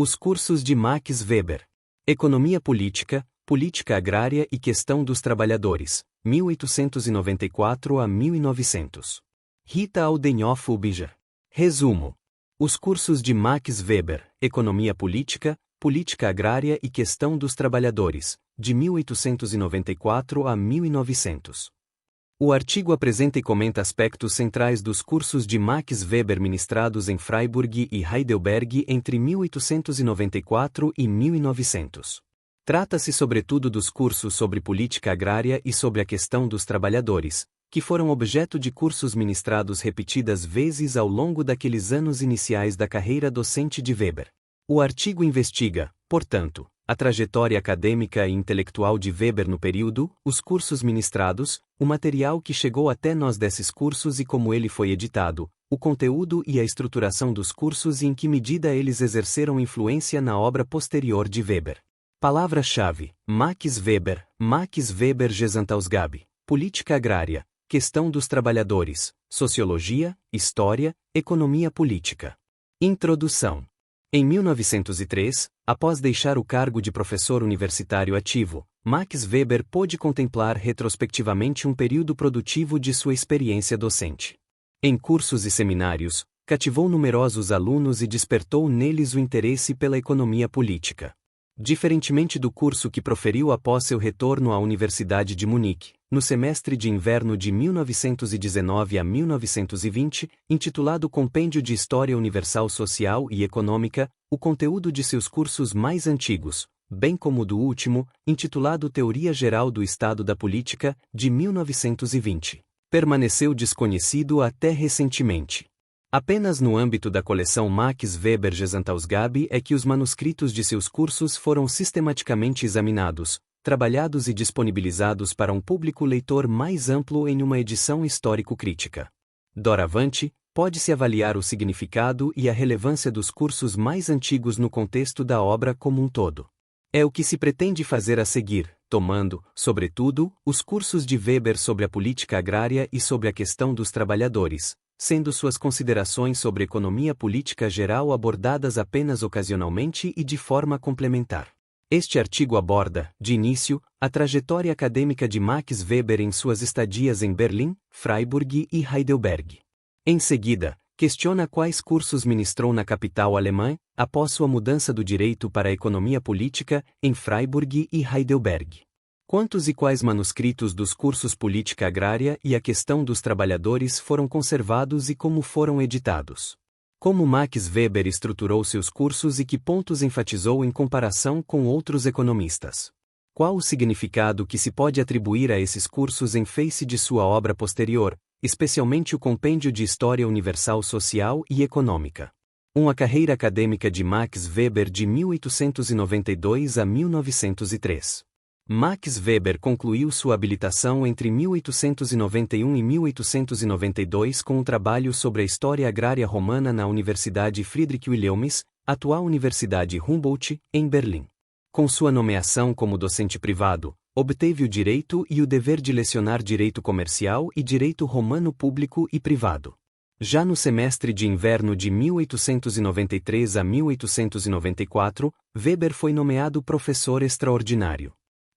Os cursos de Max Weber. Economia Política, Política Agrária e Questão dos Trabalhadores, 1894 a 1900. Rita Aldenhoff-Ubiger. Resumo. Os cursos de Max Weber, Economia Política, Política Agrária e Questão dos Trabalhadores, de 1894 a 1900. O artigo apresenta e comenta aspectos centrais dos cursos de Max Weber ministrados em Freiburg e Heidelberg entre 1894 e 1900. Trata-se sobretudo dos cursos sobre política agrária e sobre a questão dos trabalhadores, que foram objeto de cursos ministrados repetidas vezes ao longo daqueles anos iniciais da carreira docente de Weber. O artigo investiga, portanto, a trajetória acadêmica e intelectual de Weber no período, os cursos ministrados, o material que chegou até nós desses cursos e como ele foi editado, o conteúdo e a estruturação dos cursos e em que medida eles exerceram influência na obra posterior de Weber. Palavra-chave: Max Weber Gesamtausgabe, Política Agrária, Questão dos Trabalhadores, Sociologia, História, Economia Política. Introdução. Em 1903, após deixar o cargo de professor universitário ativo, Max Weber pôde contemplar retrospectivamente um período produtivo de sua experiência docente. Em cursos e seminários, cativou numerosos alunos e despertou neles o interesse pela economia política. Diferentemente do curso que proferiu após seu retorno à Universidade de Munique, no semestre de inverno de 1919 a 1920, intitulado Compêndio de História Universal Social e Econômica, o conteúdo de seus cursos mais antigos, bem como do último, intitulado Teoria Geral do Estado da Política, de 1920, permaneceu desconhecido até recentemente. Apenas no âmbito da coleção Max Weber Gesamtausgabe é que os manuscritos de seus cursos foram sistematicamente examinados, trabalhados e disponibilizados para um público leitor mais amplo em uma edição histórico-crítica. Doravante, pode-se avaliar o significado e a relevância dos cursos mais antigos no contexto da obra como um todo. É o que se pretende fazer a seguir, tomando, sobretudo, os cursos de Weber sobre a política agrária e sobre a questão dos trabalhadores, sendo suas considerações sobre economia política geral abordadas apenas ocasionalmente e de forma complementar. Este artigo aborda, de início, a trajetória acadêmica de Max Weber em suas estadias em Berlim, Freiburg e Heidelberg. Em seguida, questiona quais cursos ministrou na capital alemã, após sua mudança do direito para a economia política, em Freiburg e Heidelberg. Quantos e quais manuscritos dos cursos Política Agrária e a Questão dos Trabalhadores foram conservados e como foram editados? Como Max Weber estruturou seus cursos e que pontos enfatizou em comparação com outros economistas? Qual o significado que se pode atribuir a esses cursos em face de sua obra posterior, especialmente o Compêndio de História Universal Social e Econômica? Uma carreira acadêmica de Max Weber de 1892 a 1903. Max Weber concluiu sua habilitação entre 1891 e 1892 com um trabalho sobre a história agrária romana na Universidade Friedrich Wilhelms, atual Universidade Humboldt, em Berlim. Com sua nomeação como docente privado, obteve o direito e o dever de lecionar direito comercial e direito romano público e privado. Já no semestre de inverno de 1893 a 1894, Weber foi nomeado professor extraordinário.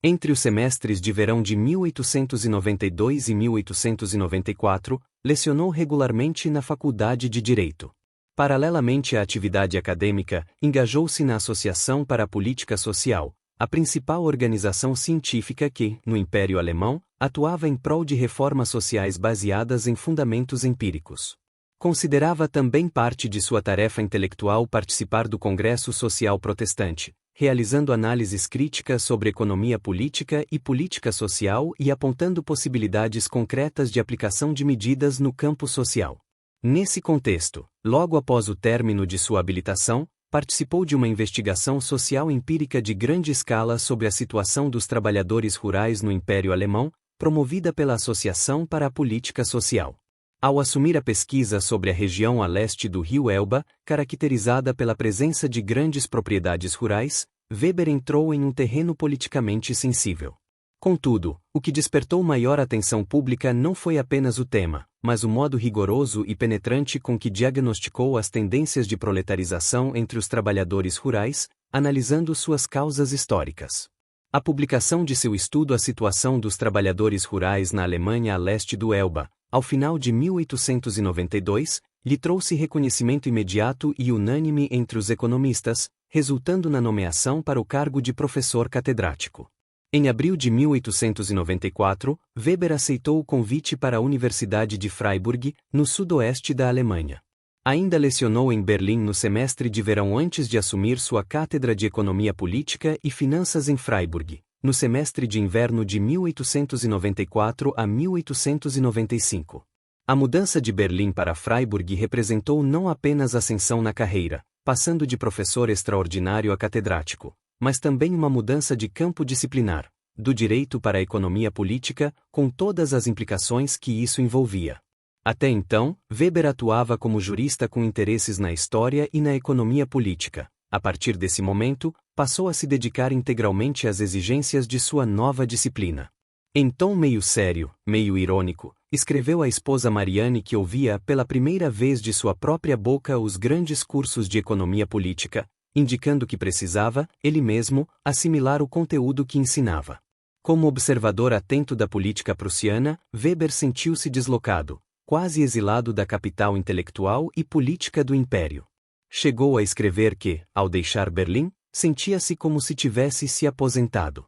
Entre os semestres de verão de 1892 e 1894, lecionou regularmente na Faculdade de Direito. Paralelamente à atividade acadêmica, engajou-se na Associação para a Política Social, a principal organização científica que, no Império Alemão, atuava em prol de reformas sociais baseadas em fundamentos empíricos. Considerava também parte de sua tarefa intelectual participar do Congresso Social Protestante, realizando análises críticas sobre economia política e política social e apontando possibilidades concretas de aplicação de medidas no campo social. Nesse contexto, logo após o término de sua habilitação, participou de uma investigação social empírica de grande escala sobre a situação dos trabalhadores rurais no Império Alemão, promovida pela Associação para a Política Social. Ao assumir a pesquisa sobre a região a leste do rio Elba, caracterizada pela presença de grandes propriedades rurais, Weber entrou em um terreno politicamente sensível. Contudo, o que despertou maior atenção pública não foi apenas o tema, mas o modo rigoroso e penetrante com que diagnosticou as tendências de proletarização entre os trabalhadores rurais, analisando suas causas históricas. A publicação de seu estudo A Situação dos Trabalhadores Rurais na Alemanha a leste do Elba, ao final de 1892, lhe trouxe reconhecimento imediato e unânime entre os economistas, resultando na nomeação para o cargo de professor catedrático. Em abril de 1894, Weber aceitou o convite para a Universidade de Freiburg, no sudoeste da Alemanha. Ainda lecionou em Berlim no semestre de verão antes de assumir sua cátedra de Economia Política e Finanças em Freiburg, no semestre de inverno de 1894 a 1895. A mudança de Berlim para Freiburg representou não apenas ascensão na carreira, passando de professor extraordinário a catedrático, mas também uma mudança de campo disciplinar, do direito para a economia política, com todas as implicações que isso envolvia. Até então, Weber atuava como jurista com interesses na história e na economia política. A partir desse momento, passou a se dedicar integralmente às exigências de sua nova disciplina. Em tom meio sério, meio irônico, escreveu à esposa Marianne que ouvia pela primeira vez de sua própria boca os grandes cursos de economia política, indicando que precisava, ele mesmo, assimilar o conteúdo que ensinava. Como observador atento da política prussiana, Weber sentiu-se deslocado, quase exilado da capital intelectual e política do império. Chegou a escrever que, ao deixar Berlim, sentia-se como se tivesse se aposentado.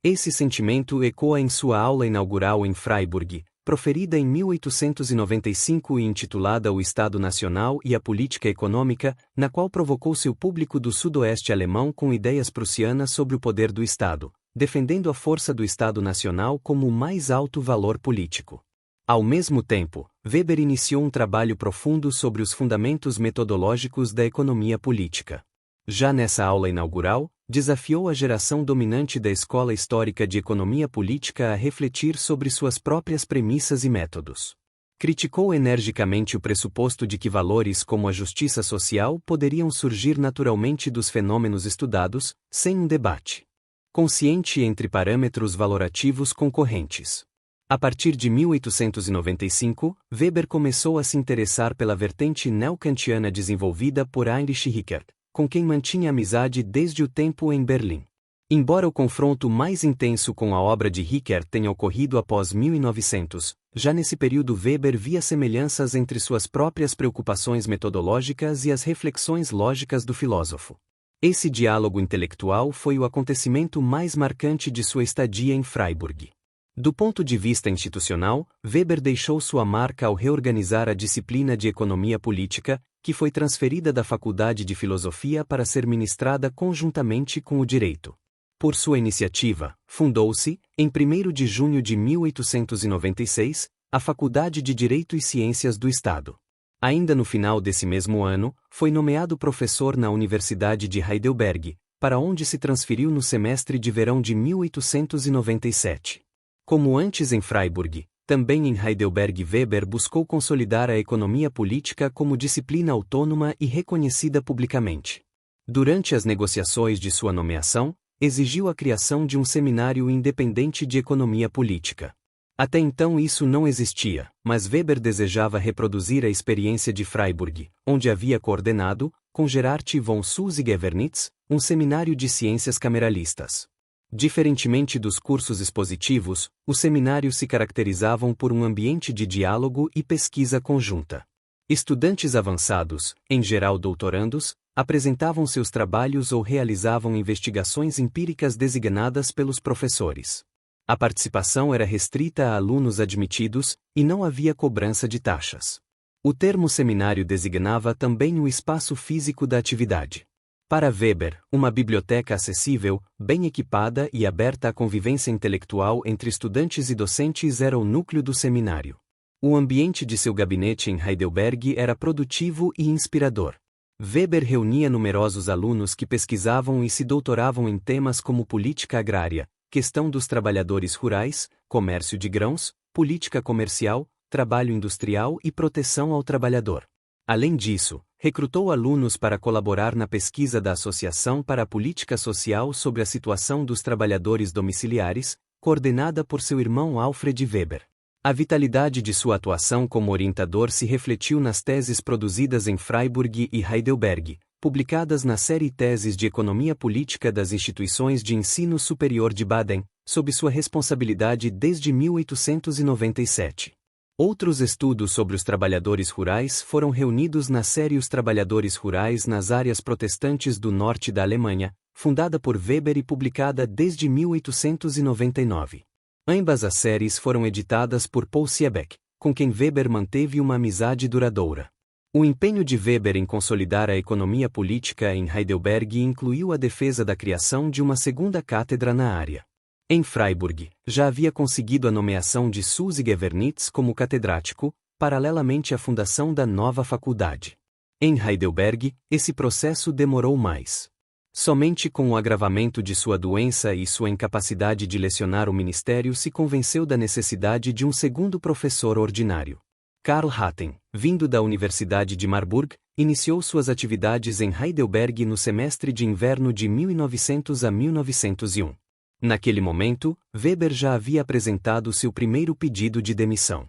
Esse sentimento ecoa em sua aula inaugural em Freiburg, proferida em 1895 e intitulada O Estado Nacional e a Política Econômica, na qual provocou seu público do sudoeste alemão com ideias prussianas sobre o poder do Estado, defendendo a força do Estado Nacional como o mais alto valor político. Ao mesmo tempo, Weber iniciou um trabalho profundo sobre os fundamentos metodológicos da economia política. Já nessa aula inaugural, desafiou a geração dominante da escola histórica de economia política a refletir sobre suas próprias premissas e métodos. Criticou energicamente o pressuposto de que valores como a justiça social poderiam surgir naturalmente dos fenômenos estudados, sem um debate consciente entre parâmetros valorativos concorrentes. A partir de 1895, Weber começou a se interessar pela vertente neo-kantiana desenvolvida por Heinrich Rickert, com quem mantinha amizade desde o tempo em Berlim. Embora o confronto mais intenso com a obra de Rickert tenha ocorrido após 1900, já nesse período Weber via semelhanças entre suas próprias preocupações metodológicas e as reflexões lógicas do filósofo. Esse diálogo intelectual foi o acontecimento mais marcante de sua estadia em Freiburg. Do ponto de vista institucional, Weber deixou sua marca ao reorganizar a disciplina de economia política, que foi transferida da Faculdade de Filosofia para ser ministrada conjuntamente com o direito. Por sua iniciativa, fundou-se, em 1º de junho de 1896, a Faculdade de Direito e Ciências do Estado. Ainda no final desse mesmo ano, foi nomeado professor na Universidade de Heidelberg, para onde se transferiu no semestre de verão de 1897. Como antes em Freiburg, também em Heidelberg Weber buscou consolidar a economia política como disciplina autônoma e reconhecida publicamente. Durante as negociações de sua nomeação, exigiu a criação de um seminário independente de economia política. Até então isso não existia, mas Weber desejava reproduzir a experiência de Freiburg, onde havia coordenado, com Gerhard von Susi-Gewernitz, um seminário de ciências cameralistas. Diferentemente dos cursos expositivos, os seminários se caracterizavam por um ambiente de diálogo e pesquisa conjunta. Estudantes avançados, em geral doutorandos, apresentavam seus trabalhos ou realizavam investigações empíricas designadas pelos professores. A participação era restrita a alunos admitidos, e não havia cobrança de taxas. O termo seminário designava também o espaço físico da atividade. Para Weber, uma biblioteca acessível, bem equipada e aberta à convivência intelectual entre estudantes e docentes era o núcleo do seminário. O ambiente de seu gabinete em Heidelberg era produtivo e inspirador. Weber reunia numerosos alunos que pesquisavam e se doutoravam em temas como política agrária, questão dos trabalhadores rurais, comércio de grãos, política comercial, trabalho industrial e proteção ao trabalhador. Além disso, recrutou alunos para colaborar na pesquisa da Associação para a Política Social sobre a situação dos trabalhadores domiciliares, coordenada por seu irmão Alfred Weber. A vitalidade de sua atuação como orientador se refletiu nas teses produzidas em Freiburg e Heidelberg, publicadas na série Teses de Economia Política das Instituições de Ensino Superior de Baden, sob sua responsabilidade desde 1897. Outros estudos sobre os trabalhadores rurais foram reunidos na série Os Trabalhadores Rurais nas Áreas Protestantes do Norte da Alemanha, fundada por Weber e publicada desde 1899. Ambas as séries foram editadas por Paul Siebeck, com quem Weber manteve uma amizade duradoura. O empenho de Weber em consolidar a economia política em Heidelberg incluiu a defesa da criação de uma segunda cátedra na área. Em Freiburg, já havia conseguido a nomeação de Susi Gewernitz como catedrático, paralelamente à fundação da nova faculdade. Em Heidelberg, esse processo demorou mais. Somente com o agravamento de sua doença e sua incapacidade de lecionar o ministério se convenceu da necessidade de um segundo professor ordinário. Karl Hatten, vindo da Universidade de Marburg, iniciou suas atividades em Heidelberg no semestre de inverno de 1900 a 1901. Naquele momento, Weber já havia apresentado seu primeiro pedido de demissão.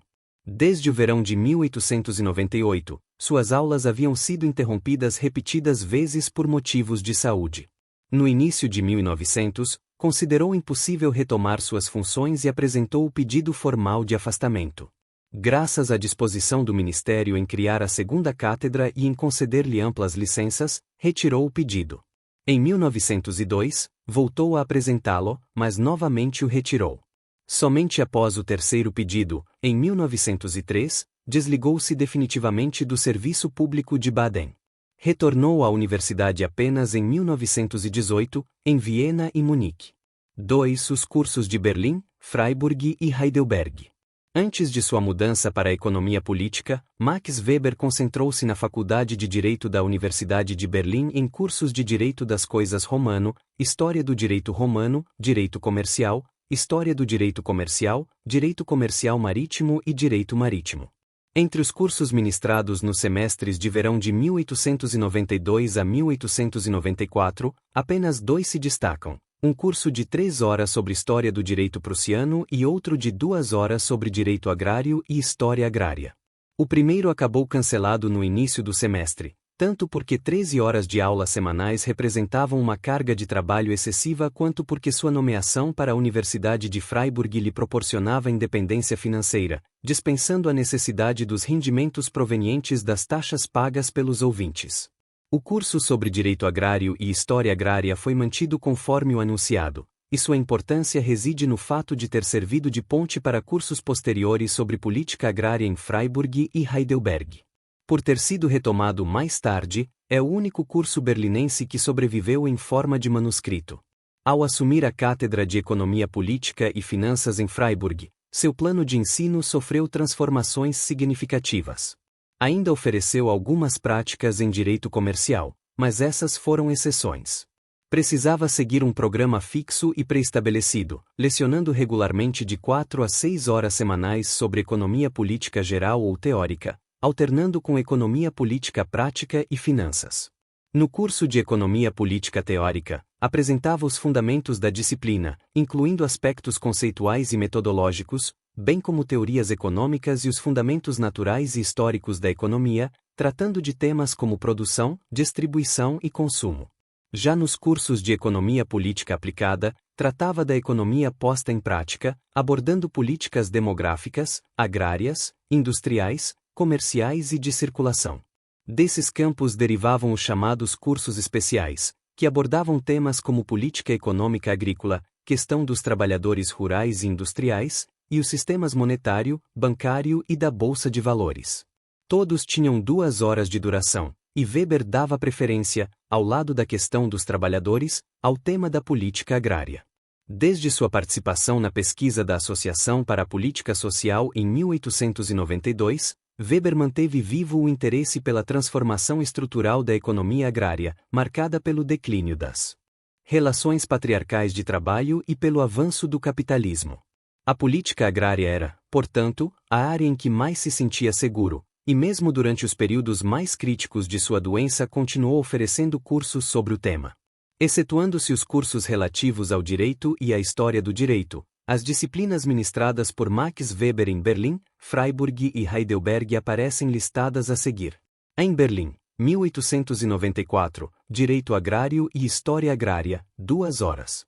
Desde o verão de 1898, suas aulas haviam sido interrompidas repetidas vezes por motivos de saúde. No início de 1900, considerou impossível retomar suas funções e apresentou o pedido formal de afastamento. Graças à disposição do Ministério em criar a segunda cátedra e em conceder-lhe amplas licenças, retirou o pedido. Em 1902, voltou a apresentá-lo, mas novamente o retirou. Somente após o terceiro pedido, em 1903, desligou-se definitivamente do serviço público de Baden. Retornou à universidade apenas em 1918, em Viena e Munique. 2. Os cursos de Berlim, Freiburg e Heidelberg. Antes de sua mudança para a economia política, Max Weber concentrou-se na Faculdade de Direito da Universidade de Berlim em cursos de Direito das Coisas Romano, História do Direito Romano, Direito Comercial, História do Direito Comercial, Direito Comercial Marítimo e Direito Marítimo. Entre os cursos ministrados nos semestres de verão de 1892 a 1894, apenas 2 se destacam. Um curso de 3 horas sobre História do Direito Prussiano e outro de 2 horas sobre Direito Agrário e História Agrária. O primeiro acabou cancelado no início do semestre, tanto porque 13 horas de aula semanais representavam uma carga de trabalho excessiva quanto porque sua nomeação para a Universidade de Freiburg lhe proporcionava independência financeira, dispensando a necessidade dos rendimentos provenientes das taxas pagas pelos ouvintes. O curso sobre Direito Agrário e História Agrária foi mantido conforme o anunciado, e sua importância reside no fato de ter servido de ponte para cursos posteriores sobre política agrária em Freiburg e Heidelberg. Por ter sido retomado mais tarde, é o único curso berlinense que sobreviveu em forma de manuscrito. Ao assumir a cátedra de Economia Política e Finanças em Freiburg, seu plano de ensino sofreu transformações significativas. Ainda ofereceu algumas práticas em direito comercial, mas essas foram exceções. Precisava seguir um programa fixo e pré-estabelecido, lecionando regularmente de 4 a 6 horas semanais sobre economia política geral ou teórica, alternando com economia política prática e finanças. No curso de Economia Política Teórica, apresentava os fundamentos da disciplina, incluindo aspectos conceituais e metodológicos, bem como teorias econômicas e os fundamentos naturais e históricos da economia, tratando de temas como produção, distribuição e consumo. Já nos cursos de Economia Política Aplicada, tratava da economia posta em prática, abordando políticas demográficas, agrárias, industriais, comerciais e de circulação. Desses campos derivavam os chamados cursos especiais, que abordavam temas como política econômica agrícola, questão dos trabalhadores rurais e industriais, e os sistemas monetário, bancário e da bolsa de valores. Todos tinham 2 horas de duração, e Weber dava preferência, ao lado da questão dos trabalhadores, ao tema da política agrária. Desde sua participação na pesquisa da Associação para a Política Social em 1892, Weber manteve vivo o interesse pela transformação estrutural da economia agrária, marcada pelo declínio das relações patriarcais de trabalho e pelo avanço do capitalismo. A política agrária era, portanto, a área em que mais se sentia seguro, e mesmo durante os períodos mais críticos de sua doença continuou oferecendo cursos sobre o tema. Excetuando-se os cursos relativos ao direito e à história do direito, As disciplinas ministradas por Max Weber em Berlim, Freiburg e Heidelberg aparecem listadas a seguir. Em Berlim, 1894, Direito Agrário e História Agrária, 2 horas.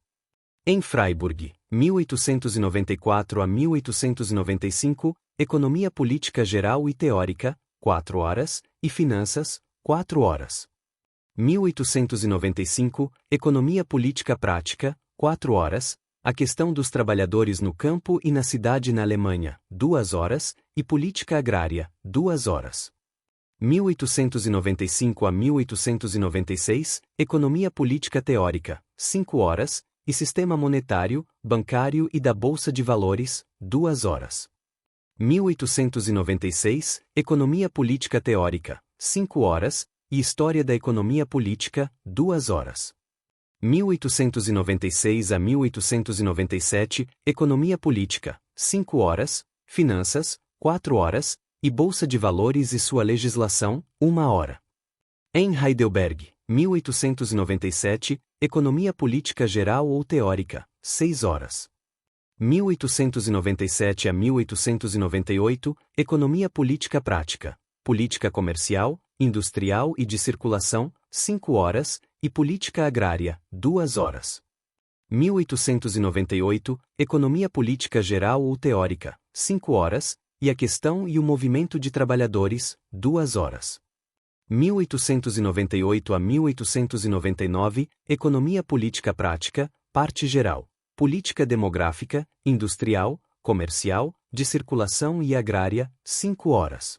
Em Freiburg, 1894 a 1895, Economia Política Geral e Teórica, 4 horas, e Finanças, 4 horas. 1895, Economia Política Prática, 4 horas, A Questão dos Trabalhadores no Campo e na Cidade na Alemanha, 2 horas, e Política Agrária, 2 horas. 1895 a 1896, Economia Política Teórica, 5 horas, e Sistema Monetário, Bancário e da Bolsa de Valores, 2 horas. 1896, Economia Política Teórica, 5 horas, e História da Economia Política, 2 horas. 1896 a 1897, Economia Política, 5 horas, Finanças, 4 horas, e Bolsa de Valores e sua legislação, 1 hora. Em Heidelberg, 1897, Economia Política Geral ou Teórica, 6 horas. 1897 a 1898, Economia Política Prática, Política Comercial, Industrial e de Circulação, 5 horas, e Política Agrária, 2 horas. 1898, Economia Política Geral ou Teórica, 5 horas, e A Questão e o Movimento de Trabalhadores, 2 horas. 1898 a 1899, Economia Política Prática, Parte Geral, Política Demográfica, Industrial, Comercial, de Circulação e Agrária, 5 horas.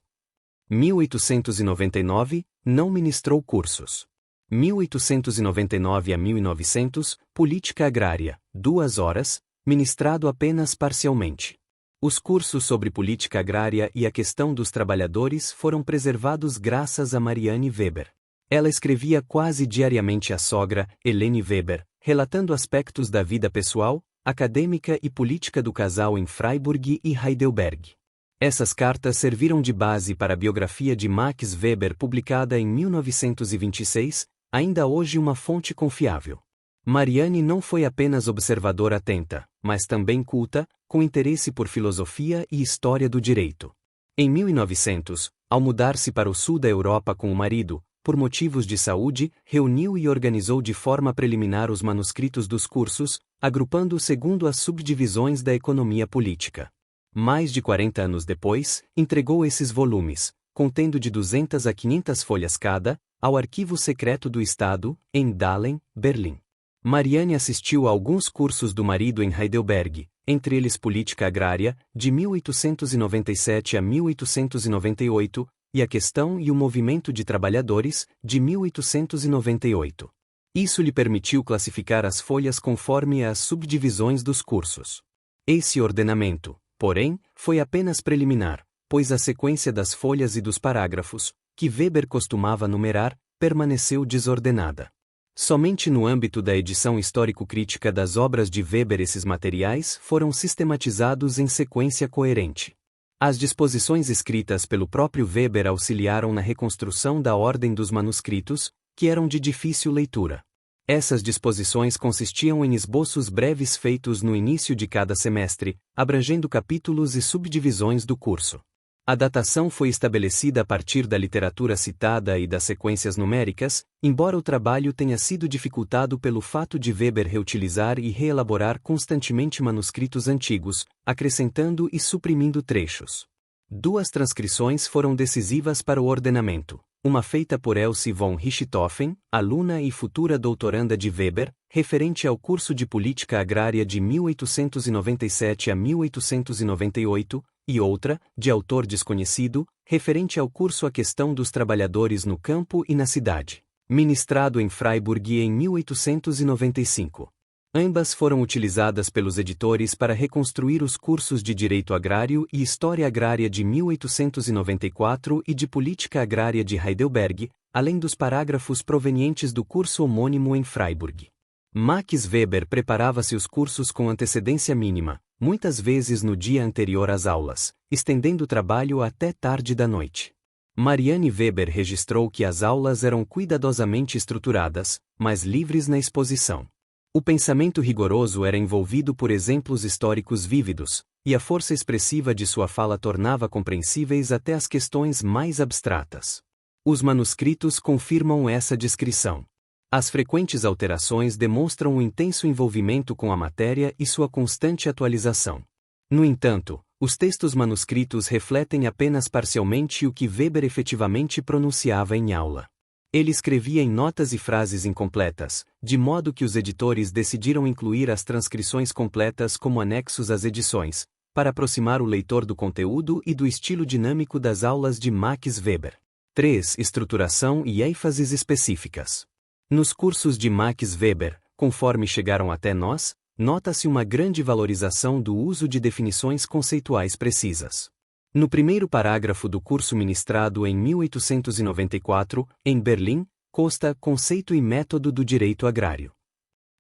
1899, não ministrou cursos. 1899 a 1900, Política Agrária, 2 horas, ministrado apenas parcialmente. Os cursos sobre política agrária e a questão dos trabalhadores foram preservados graças a Marianne Weber. Ela escrevia quase diariamente à sogra, Helene Weber, relatando aspectos da vida pessoal, acadêmica e política do casal em Freiburg e Heidelberg. Essas cartas serviram de base para a biografia de Max Weber publicada em 1926, ainda hoje uma fonte confiável. Marianne não foi apenas observadora atenta, mas também culta, com interesse por filosofia e história do direito. Em 1900, ao mudar-se para o sul da Europa com o marido, por motivos de saúde, reuniu e organizou de forma preliminar os manuscritos dos cursos, agrupando-os segundo as subdivisões da economia política. Mais de 40 anos depois, entregou esses volumes, contendo de 200 a 500 folhas cada, ao Arquivo Secreto do Estado, em Dahlem, Berlim. Marianne assistiu a alguns cursos do marido em Heidelberg, entre eles Política Agrária, de 1897 a 1898, e A Questão e o Movimento de Trabalhadores, de 1898. Isso lhe permitiu classificar as folhas conforme as subdivisões dos cursos. Esse ordenamento, porém, foi apenas preliminar, pois a sequência das folhas e dos parágrafos, que Weber costumava numerar, permaneceu desordenada. Somente no âmbito da edição histórico-crítica das obras de Weber esses materiais foram sistematizados em sequência coerente. As disposições escritas pelo próprio Weber auxiliaram na reconstrução da ordem dos manuscritos, que eram de difícil leitura. Essas disposições consistiam em esboços breves feitos no início de cada semestre, abrangendo capítulos e subdivisões do curso. A datação foi estabelecida a partir da literatura citada e das sequências numéricas, embora o trabalho tenha sido dificultado pelo fato de Weber reutilizar e reelaborar constantemente manuscritos antigos, acrescentando e suprimindo trechos. 2 transcrições foram decisivas para o ordenamento, uma feita por Elsie von Richthofen, aluna e futura doutoranda de Weber, referente ao curso de Política Agrária de 1897 a 1898, e outra, de autor desconhecido, referente ao curso A Questão dos Trabalhadores no Campo e na Cidade, ministrado em Freiburg em 1895. Ambas foram utilizadas pelos editores para reconstruir os cursos de Direito Agrário e História Agrária de 1894 e de Política Agrária de Heidelberg, além dos parágrafos provenientes do curso homônimo em Freiburg. Max Weber preparava-se os cursos com antecedência mínima, muitas vezes no dia anterior às aulas, estendendo o trabalho até tarde da noite. Marianne Weber registrou que as aulas eram cuidadosamente estruturadas, mas livres na exposição. O pensamento rigoroso era envolvido por exemplos históricos vívidos, e a força expressiva de sua fala tornava compreensíveis até as questões mais abstratas. Os manuscritos confirmam essa descrição. As frequentes alterações demonstram o intenso envolvimento com a matéria e sua constante atualização. No entanto, os textos manuscritos refletem apenas parcialmente o que Weber efetivamente pronunciava em aula. Ele escrevia em notas e frases incompletas, de modo que os editores decidiram incluir as transcrições completas como anexos às edições, para aproximar o leitor do conteúdo e do estilo dinâmico das aulas de Max Weber. 3. Estruturação e ênfases específicas. Nos cursos de Max Weber, conforme chegaram até nós, nota-se uma grande valorização do uso de definições conceituais precisas. No primeiro parágrafo do curso ministrado em 1894, em Berlim, consta Conceito e Método do Direito Agrário.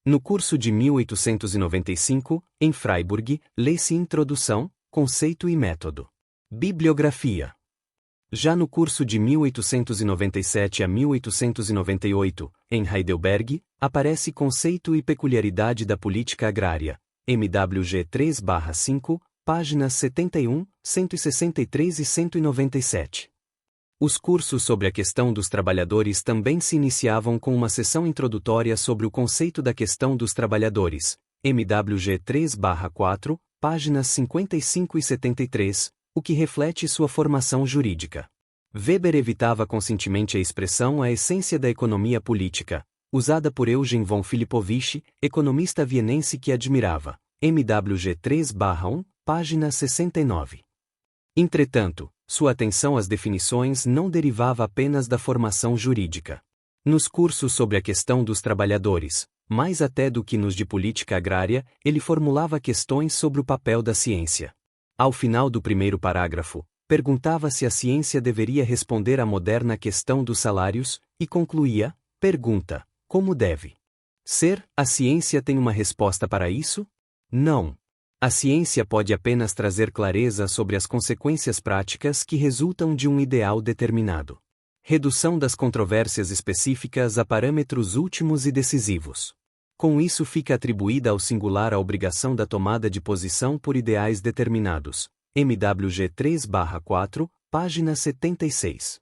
No curso de 1895, em Freiburg, lê-se Introdução, Conceito e Método. Bibliografia. Já no curso de 1897 a 1898, em Heidelberg, aparece Conceito e Peculiaridade da Política Agrária, MWG 3/5, páginas 71, 163 e 197. Os cursos sobre a questão dos trabalhadores também se iniciavam com uma seção introdutória sobre o conceito da questão dos trabalhadores, MWG 3/4, páginas 55 e 73, o que reflete sua formação jurídica. Weber evitava conscientemente a expressão a essência da economia política, usada por Eugen von Filipovich, economista vienense que admirava, MWG 3/1, página 69. Entretanto, sua atenção às definições não derivava apenas da formação jurídica. Nos cursos sobre a questão dos trabalhadores, mais até do que nos de política agrária, ele formulava questões sobre o papel da ciência. Ao final do primeiro parágrafo, perguntava se a ciência deveria responder à moderna questão dos salários, e concluía, pergunta, como deve ser? A ciência tem uma resposta para isso? Não. A ciência pode apenas trazer clareza sobre as consequências práticas que resultam de um ideal determinado. Redução das controvérsias específicas a parâmetros últimos e decisivos. Com isso fica atribuída ao singular a obrigação da tomada de posição por ideais determinados. MWG 3/4, página 76.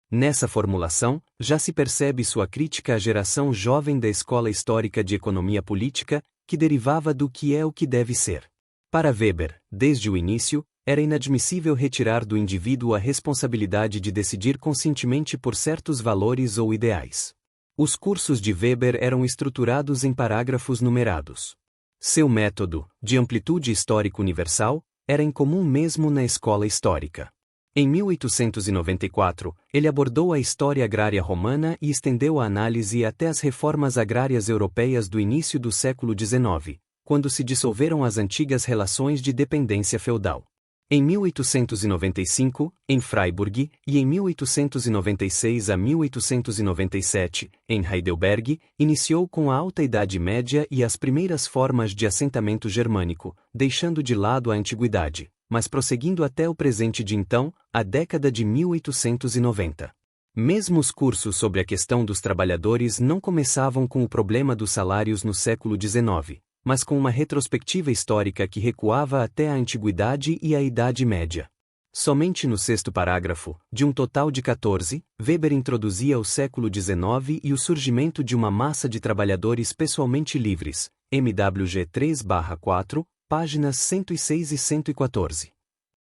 Nessa formulação, já se percebe sua crítica à geração jovem da Escola Histórica de Economia Política, que derivava do que é o que deve ser. Para Weber, desde o início, era inadmissível retirar do indivíduo a responsabilidade de decidir conscientemente por certos valores ou ideais. Os cursos de Weber eram estruturados em parágrafos numerados. Seu método, de amplitude histórica universal, era incomum mesmo na escola histórica. Em 1894, ele abordou a história agrária romana e estendeu a análise até as reformas agrárias europeias do início do século XIX, quando se dissolveram as antigas relações de dependência feudal. Em 1895, em Freiburg, e em 1896 a 1897, em Heidelberg, iniciou com a Alta Idade Média e as primeiras formas de assentamento germânico, deixando de lado a antiguidade, mas prosseguindo até o presente de então, a década de 1890. Mesmo os cursos sobre a questão dos trabalhadores não começavam com o problema dos salários no século XIX, mas com uma retrospectiva histórica que recuava até a Antiguidade e a Idade Média. Somente no sexto parágrafo, de um total de 14, Weber introduzia o século XIX e o surgimento de uma massa de trabalhadores pessoalmente livres, MWG 3/4, páginas 106 e 114.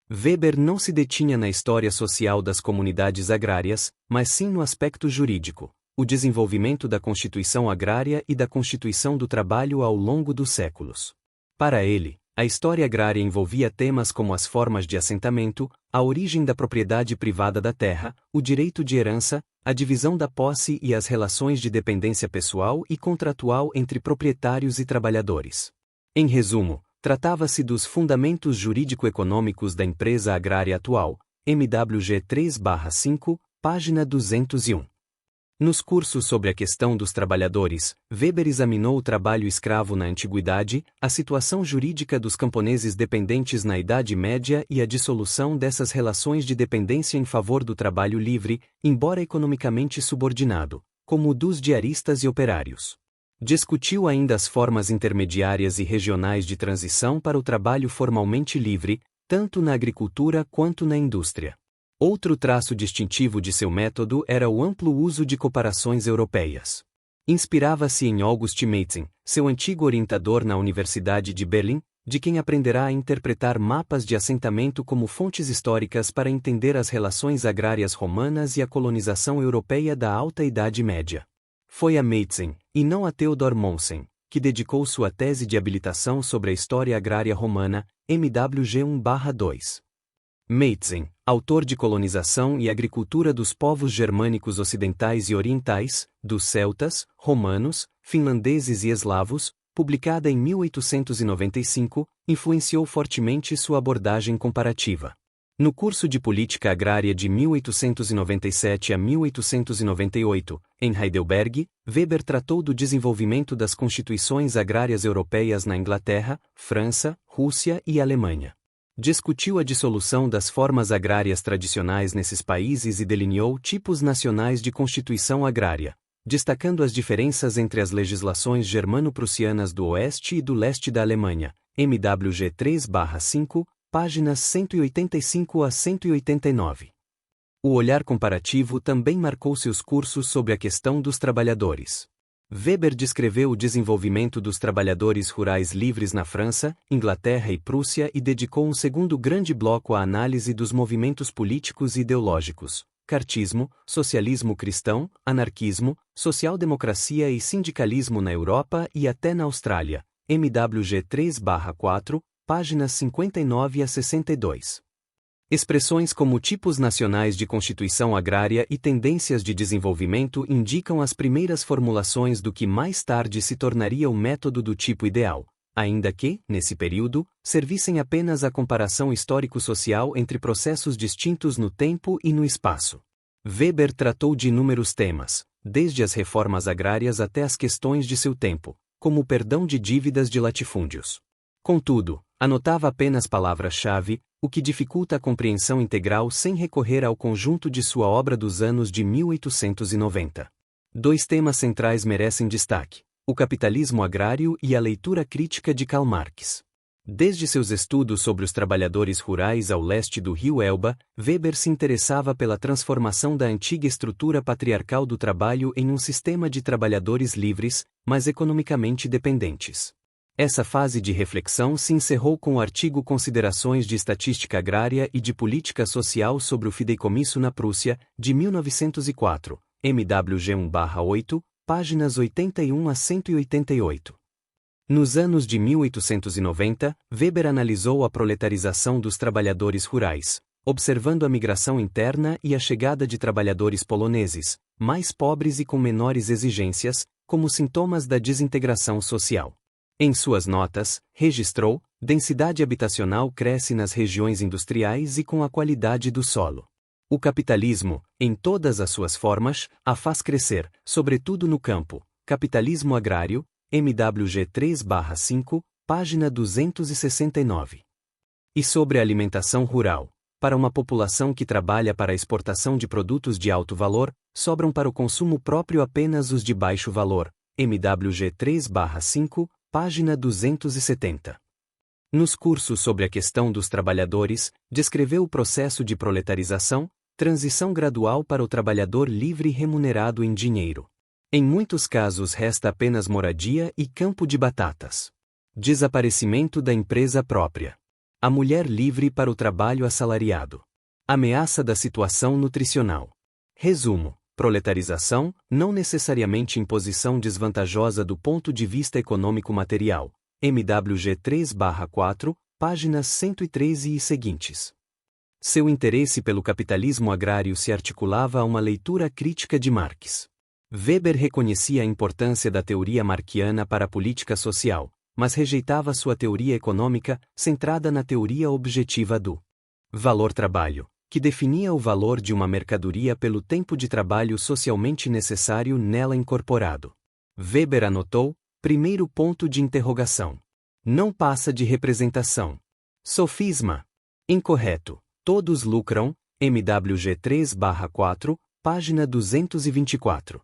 Weber não se detinha na história social das comunidades agrárias, mas sim no aspecto jurídico, o desenvolvimento da Constituição Agrária e da Constituição do Trabalho ao longo dos séculos. Para ele, a história agrária envolvia temas como as formas de assentamento, a origem da propriedade privada da terra, o direito de herança, a divisão da posse e as relações de dependência pessoal e contratual entre proprietários e trabalhadores. Em resumo, tratava-se dos fundamentos jurídico-econômicos da empresa agrária atual, MWG 3/5, página 201. Nos cursos sobre a questão dos trabalhadores, Weber examinou o trabalho escravo na Antiguidade, a situação jurídica dos camponeses dependentes na Idade Média e a dissolução dessas relações de dependência em favor do trabalho livre, embora economicamente subordinado, como o dos diaristas e operários. Discutiu ainda as formas intermediárias e regionais de transição para o trabalho formalmente livre, tanto na agricultura quanto na indústria. Outro traço distintivo de seu método era o amplo uso de comparações europeias. Inspirava-se em August Maetzen, seu antigo orientador na Universidade de Berlim, de quem aprenderá a interpretar mapas de assentamento como fontes históricas para entender as relações agrárias romanas e a colonização europeia da Alta Idade Média. Foi a Maetzen, e não a Theodor Mommsen, que dedicou sua tese de habilitação sobre a história agrária romana, MWG 1/2. Maetzen, autor de Colonização e Agricultura dos Povos Germânicos Ocidentais e Orientais, dos Celtas, Romanos, Finlandeses e Eslavos, publicada em 1895, influenciou fortemente sua abordagem comparativa. No curso de Política Agrária de 1897 a 1898, em Heidelberg, Weber tratou do desenvolvimento das constituições agrárias europeias na Inglaterra, França, Rússia e Alemanha. Discutiu a dissolução das formas agrárias tradicionais nesses países e delineou tipos nacionais de constituição agrária, destacando as diferenças entre as legislações germano-prussianas do oeste e do leste da Alemanha, MWG 3/5, páginas 185 a 189. O olhar comparativo também marcou seus cursos sobre a questão dos trabalhadores. Weber descreveu o desenvolvimento dos trabalhadores rurais livres na França, Inglaterra e Prússia e dedicou um segundo grande bloco à análise dos movimentos políticos e ideológicos: cartismo, socialismo cristão, anarquismo, social-democracia e sindicalismo na Europa e até na Austrália, MWG 3/4, páginas 59 a 62. Expressões como tipos nacionais de constituição agrária e tendências de desenvolvimento indicam as primeiras formulações do que mais tarde se tornaria o método do tipo ideal, ainda que, nesse período, servissem apenas à comparação histórico-social entre processos distintos no tempo e no espaço. Weber tratou de inúmeros temas, desde as reformas agrárias até as questões de seu tempo, como o perdão de dívidas de latifúndios. Contudo, anotava apenas palavras-chave, o que dificulta a compreensão integral sem recorrer ao conjunto de sua obra dos anos de 1890. Dois temas centrais merecem destaque: o capitalismo agrário e a leitura crítica de Karl Marx. Desde seus estudos sobre os trabalhadores rurais ao leste do rio Elba, Weber se interessava pela transformação da antiga estrutura patriarcal do trabalho em um sistema de trabalhadores livres, mas economicamente dependentes. Essa fase de reflexão se encerrou com o artigo Considerações de Estatística Agrária e de Política Social sobre o Fideicomisso na Prússia, de 1904, MWG 1/8, páginas 81 a 188. Nos anos de 1890, Weber analisou a proletarização dos trabalhadores rurais, observando a migração interna e a chegada de trabalhadores poloneses, mais pobres e com menores exigências, como sintomas da desintegração social. Em suas notas, registrou: densidade habitacional cresce nas regiões industriais e com a qualidade do solo. O capitalismo, em todas as suas formas, a faz crescer, sobretudo no campo. Capitalismo agrário, MWG 3/5, página 269. E sobre a alimentação rural. Para uma população que trabalha para a exportação de produtos de alto valor, sobram para o consumo próprio apenas os de baixo valor, MWG 3/5, página 270. Nos cursos sobre a questão dos trabalhadores, descreveu o processo de proletarização, transição gradual para o trabalhador livre remunerado em dinheiro. Em muitos casos resta apenas moradia e campo de batatas. Desaparecimento da empresa própria. A mulher livre para o trabalho assalariado. Ameaça da situação nutricional. Resumo: proletarização, não necessariamente imposição desvantajosa do ponto de vista econômico-material. MWG 3/4, páginas 113 e seguintes. Seu interesse pelo capitalismo agrário se articulava a uma leitura crítica de Marx. Weber reconhecia a importância da teoria marquiana para a política social, mas rejeitava sua teoria econômica, centrada na teoria objetiva do valor-trabalho, que definia o valor de uma mercadoria pelo tempo de trabalho socialmente necessário nela incorporado. Weber anotou: primeiro ponto de interrogação. Não passa de representação. Sofisma. Incorreto. Todos lucram, MWG 3/4, página 224.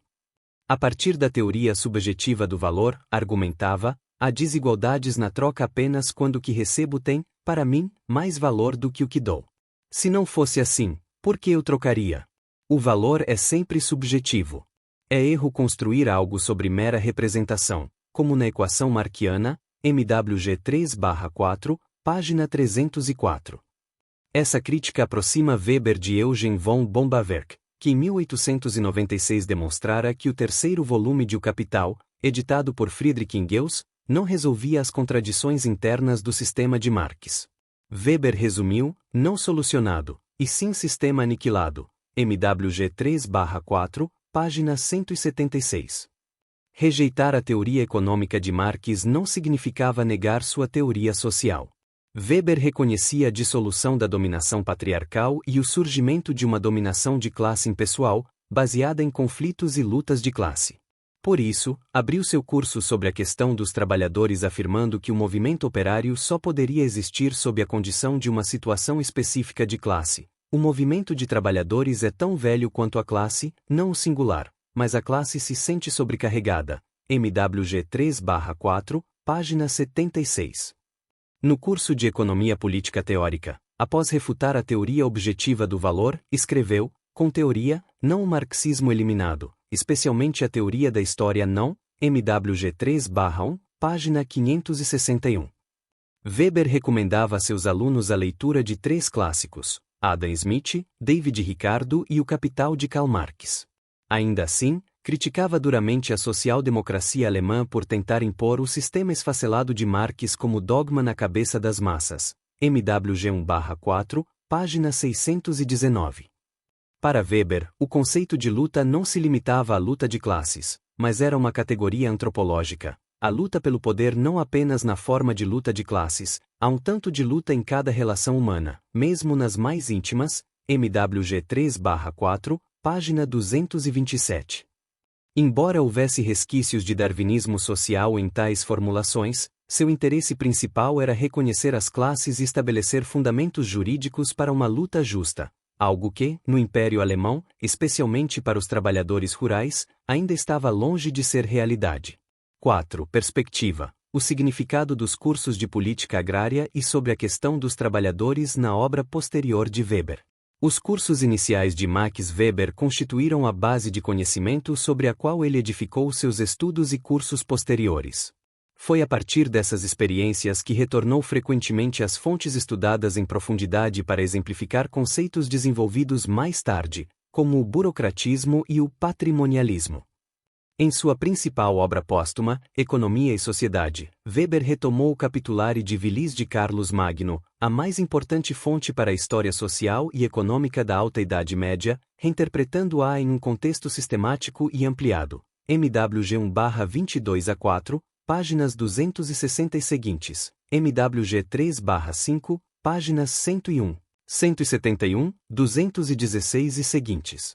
A partir da teoria subjetiva do valor, argumentava, há desigualdades na troca apenas quando o que recebo tem, para mim, mais valor do que o que dou. Se não fosse assim, por que eu trocaria? O valor é sempre subjetivo. É erro construir algo sobre mera representação, como na equação marquiana, MWG 3/4, página 304. Essa crítica aproxima Weber de Eugen von Bombawerk, que em 1896 demonstrara que o terceiro volume de O Capital, editado por Friedrich Engels, não resolvia as contradições internas do sistema de Marx. Weber resumiu, não solucionado, e sim sistema aniquilado, MWG 3/4, página 176. Rejeitar a teoria econômica de Marx não significava negar sua teoria social. Weber reconhecia a dissolução da dominação patriarcal e o surgimento de uma dominação de classe impessoal, baseada em conflitos e lutas de classe. Por isso, abriu seu curso sobre a questão dos trabalhadores afirmando que o movimento operário só poderia existir sob a condição de uma situação específica de classe. O movimento de trabalhadores é tão velho quanto a classe, não o singular, mas a classe se sente sobrecarregada. MWG 3/4, página 76. No curso de Economia Política Teórica, após refutar a teoria objetiva do valor, escreveu, com teoria, não o marxismo eliminado, especialmente a teoria da história não, MWG 3/1, página 561. Weber recomendava a seus alunos a leitura de 3 clássicos, Adam Smith, David Ricardo e O Capital de Karl Marx. Ainda assim, criticava duramente a social-democracia alemã por tentar impor o sistema esfacelado de Marx como dogma na cabeça das massas. MWG 1/4, página 619. Para Weber, o conceito de luta não se limitava à luta de classes, mas era uma categoria antropológica. A luta pelo poder não apenas na forma de luta de classes, há um tanto de luta em cada relação humana, mesmo nas mais íntimas. MWG 3/4, página 227. Embora houvesse resquícios de darwinismo social em tais formulações, seu interesse principal era reconhecer as classes e estabelecer fundamentos jurídicos para uma luta justa, algo que, no Império Alemão, especialmente para os trabalhadores rurais, ainda estava longe de ser realidade. 4. Perspectiva. O significado dos cursos de política agrária e sobre a questão dos trabalhadores na obra posterior de Weber. Os cursos iniciais de Max Weber constituíram a base de conhecimento sobre a qual ele edificou seus estudos e cursos posteriores. Foi a partir dessas experiências que retornou frequentemente às fontes estudadas em profundidade para exemplificar conceitos desenvolvidos mais tarde, como o burocratismo e o patrimonialismo. Em sua principal obra póstuma, Economia e Sociedade, Weber retomou o Capitulare de Vilis de Carlos Magno, a mais importante fonte para a história social e econômica da Alta Idade Média, reinterpretando-a em um contexto sistemático e ampliado. MWG 1/22-4, páginas 260 e seguintes. MWG 3/5, páginas 101, 171, 216 e seguintes.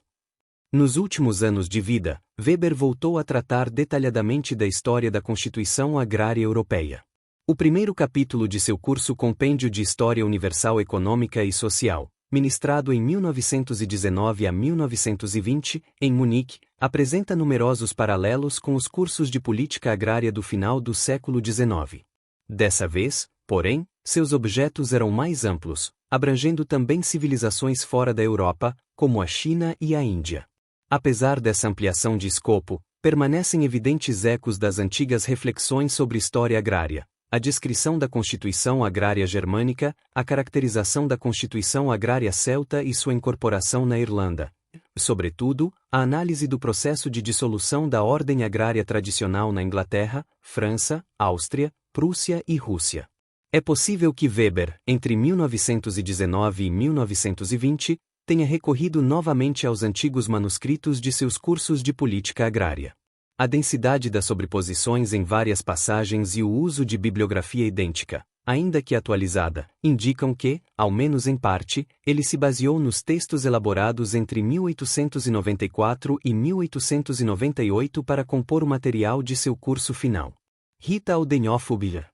Nos últimos anos de vida, Weber voltou a tratar detalhadamente da história da Constituição Agrária Europeia. O primeiro capítulo de seu curso Compêndio de História Universal Econômica e Social, ministrado em 1919 a 1920, em Munique, apresenta numerosos paralelos com os cursos de política agrária do final do século XIX. Dessa vez, porém, seus objetos eram mais amplos, abrangendo também civilizações fora da Europa, como a China e a Índia. Apesar dessa ampliação de escopo, permanecem evidentes ecos das antigas reflexões sobre história agrária, a descrição da Constituição Agrária Germânica, a caracterização da Constituição Agrária Celta e sua incorporação na Irlanda. Sobretudo, a análise do processo de dissolução da ordem agrária tradicional na Inglaterra, França, Áustria, Prússia e Rússia. É possível que Weber, entre 1919 e 1920, tenha recorrido novamente aos antigos manuscritos de seus cursos de política agrária. A densidade das sobreposições em várias passagens e o uso de bibliografia idêntica, ainda que atualizada, indicam que, ao menos em parte, ele se baseou nos textos elaborados entre 1894 e 1898 para compor o material de seu curso final. Rita Aldenhoff-Ubier.